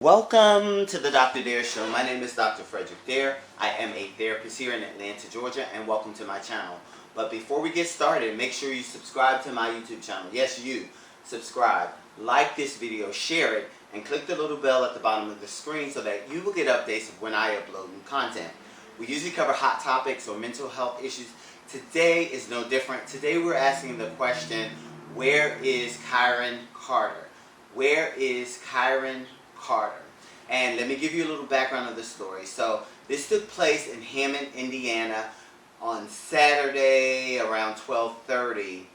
Welcome to the Dr. Dare Show. My name is Dr. Frederick Dare. I am a therapist here in Atlanta, Georgia, and welcome to my channel. But before we get started, make sure you subscribe to my YouTube channel. Yes, you subscribe. Like this video, share it, and click the little bell at the bottom of the screen so that you will get updates of when I upload new content. We usually cover hot topics or mental health issues. Today is no different. Today we're asking the question, where is Kyrin Carter? Where is Kyrin Carter? And let me give you a little background of the story. So this took place in Hammond, Indiana on Saturday around 12:30.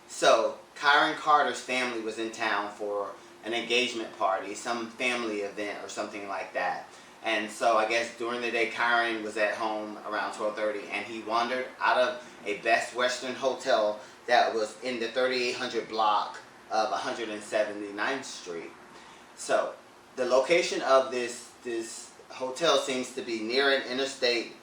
So Kyrin Carter's family was in town for an engagement party, some family event or something like that. And so I guess during the day Kyrin was at home around 12:30 and he wandered out of a Best Western hotel that was in the 3800 block of 179th Street. So the location of this hotel seems to be near an Interstate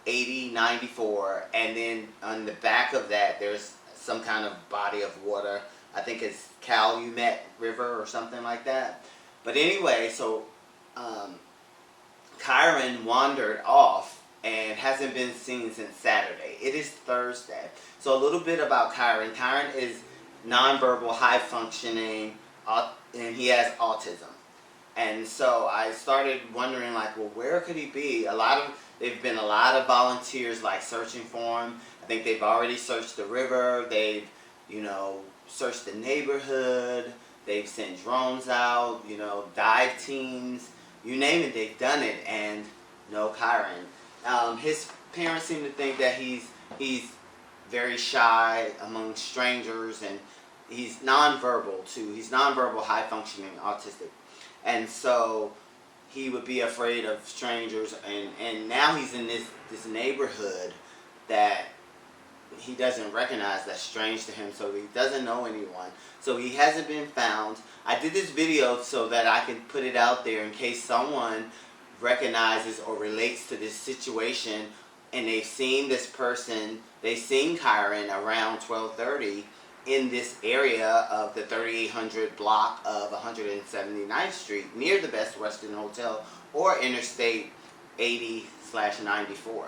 8094, and then on the back of that there's some kind of body of water. I think it's Calumet River or something like that. But anyway, so Kyrin wandered off and hasn't been seen since Saturday. It is Thursday. So a little bit about Kyrin. Kyrin is nonverbal, high functioning, and he has autism. And so I started wondering, like, well, where could he be? There've been a lot of volunteers like searching for him. I think they've already searched the river. They've, searched the neighborhood. They've sent drones out. Dive teams. You name it, they've done it, and no Kyrin. His parents seem to think that he's very shy among strangers, and he's nonverbal too. He's nonverbal, high functioning, autistic. And so he would be afraid of strangers, and now he's in this neighborhood that he doesn't recognize, that's strange to him, so he doesn't know anyone. So he hasn't been found. I did this video so that I can put it out there in case someone recognizes or relates to this situation and they've seen this person, they've seen Kyrin around 12:30 in this area of the 3800 block of 179th Street near the Best Western Hotel or Interstate 80/94.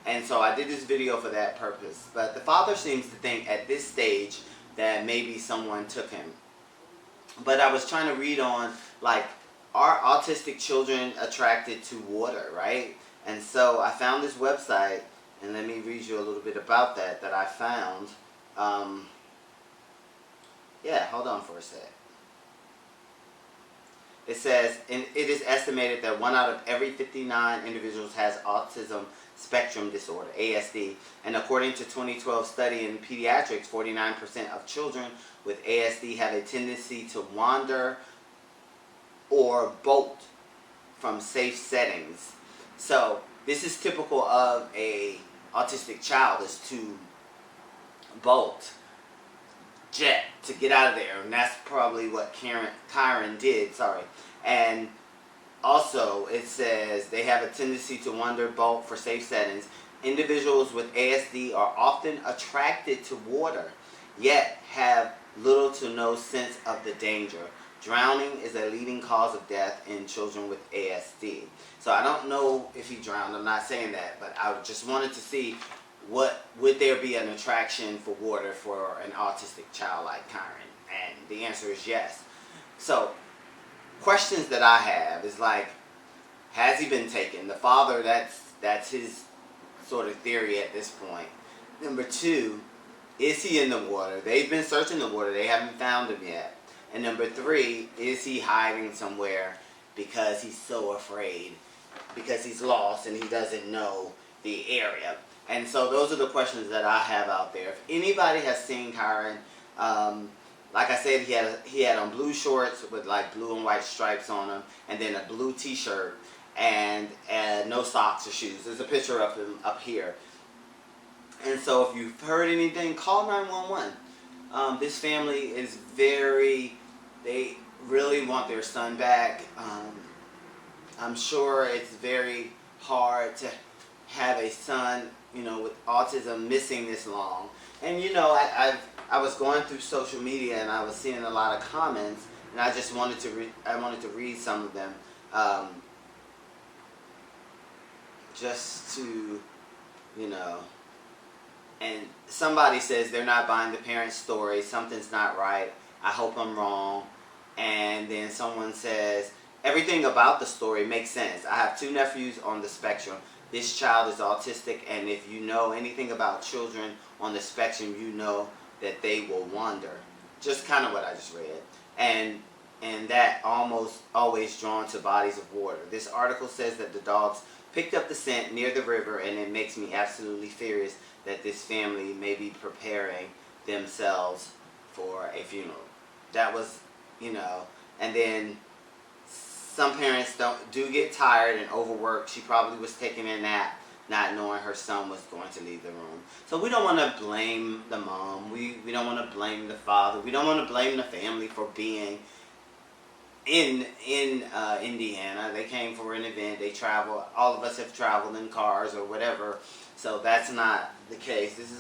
And so I did this video for that purpose. But the father seems to think at this stage that maybe someone took him. But I was trying to read on, like, are autistic children attracted to water, right? And so I found this website, and let me read you a little bit about that I found. Hold on for a sec. It says, and it is estimated that 1 out of every 59 individuals has autism spectrum disorder, ASD. And according to 2012 study in pediatrics, 49% of children with ASD have a tendency to wander or bolt from safe settings. So this is typical of a autistic child, is to bolt, jet, to get out of there, and that's probably what Kyrin did. And also it says they have a tendency to wander, bolt for safe settings. Individuals with ASD are often attracted to water, yet have little to no sense of the danger. Drowning is a leading cause of death in children with ASD. So I don't know if he drowned, I'm not saying that, but I just wanted to see, would there be an attraction for water for an autistic child like Kyrin? And the answer is yes. So questions that I have is like, has he been taken? The father, that's his sort of theory at this point. Number two, is he in the water? They've been searching the water, they haven't found him yet. And number three, is he hiding somewhere because he's so afraid, because he's lost and he doesn't know the area? And so those are the questions that I have out there. If anybody has seen Kyrin, like I said, he had on blue shorts with like blue and white stripes on them, and then a blue t-shirt, and no socks or shoes. There's a picture of him up here. And so if you've heard anything, call 911. This family is they really want their son back. I'm sure it's very hard to have a son, with autism missing this long. And I was going through social media and I was seeing a lot of comments, and I just wanted to read some of them, just to, you know. And somebody says they're not buying the parents' story. Something's not right. I hope I'm wrong. And then someone says, everything about the story makes sense. I have 2 nephews on the spectrum. This child is autistic, and if you know anything about children on the spectrum, you know that they will wander. Just kind of what I just read. And that almost always drawn to bodies of water. This article says that the dogs picked up the scent near the river, and it makes me absolutely furious that this family may be preparing themselves for a funeral. That was, you know, and then some parents do get tired and overworked. She probably was taking a nap, not knowing her son was going to leave the room. So we don't want to blame the mom. We don't want to blame the father. We don't want to blame the family for being in Indiana. They came for an event. They travel. All of us have traveled in cars or whatever. So that's not the case. This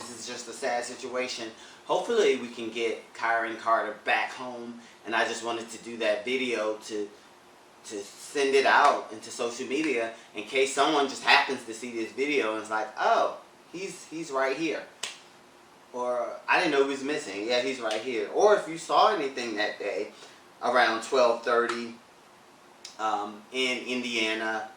is just a sad situation. Hopefully we can get Kyrin Carter back home. And I just wanted to do that video to send it out into social media in case someone just happens to see this video and is like, oh, he's right here. Or I didn't know he was missing. Yeah, he's right here. Or if you saw anything that day around 12:30 in Indiana,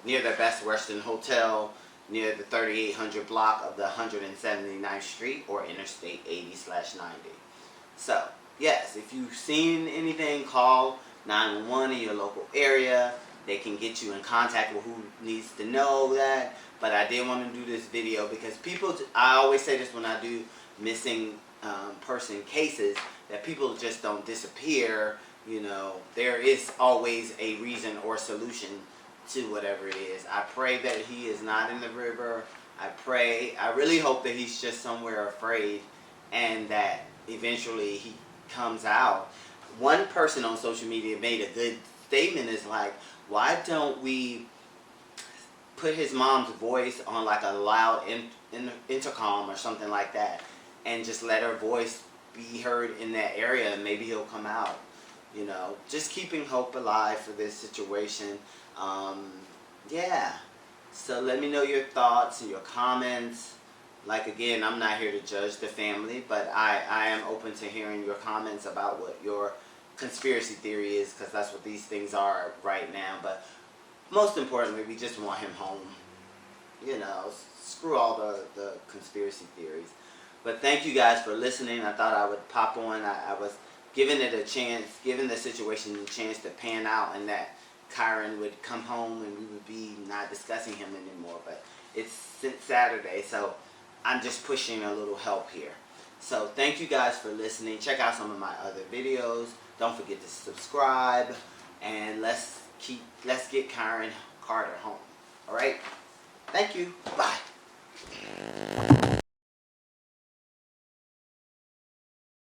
near the Best Western Hotel, near the 3800 block of the 179th Street or Interstate 80/90. So, yes, if you've seen anything, call 911 in your local area. They can get you in contact with who needs to know that. But I did want to do this video because people, I always say this when I do missing person cases, that people just don't disappear. You know, there is always a reason or solution to whatever it is. I pray that he is not in the river. I really hope that he's just somewhere afraid and that eventually he comes out. One person on social media made a good statement, is like, why don't we put his mom's voice on like a loud intercom or something like that and just let her voice be heard in that area, and maybe he'll come out. You know, just keeping hope alive for this situation. Yeah, so let me know your thoughts and your comments. Like, again, I'm not here to judge the family, but I am open to hearing your comments about what your conspiracy theory is, because that's what these things are right now. But most importantly, we just want him home. You know, screw all the conspiracy theories. But thank you guys for listening. I thought I would pop on. I was giving it a chance, giving the situation a chance to pan out, and that Kyrin would come home and we would be not discussing him anymore. But it's since Saturday, so I'm just pushing a little help here. So thank you guys for listening. Check out some of my other videos. Don't forget to subscribe, and let's get Kyrin Carter home. All right? Thank you. Bye.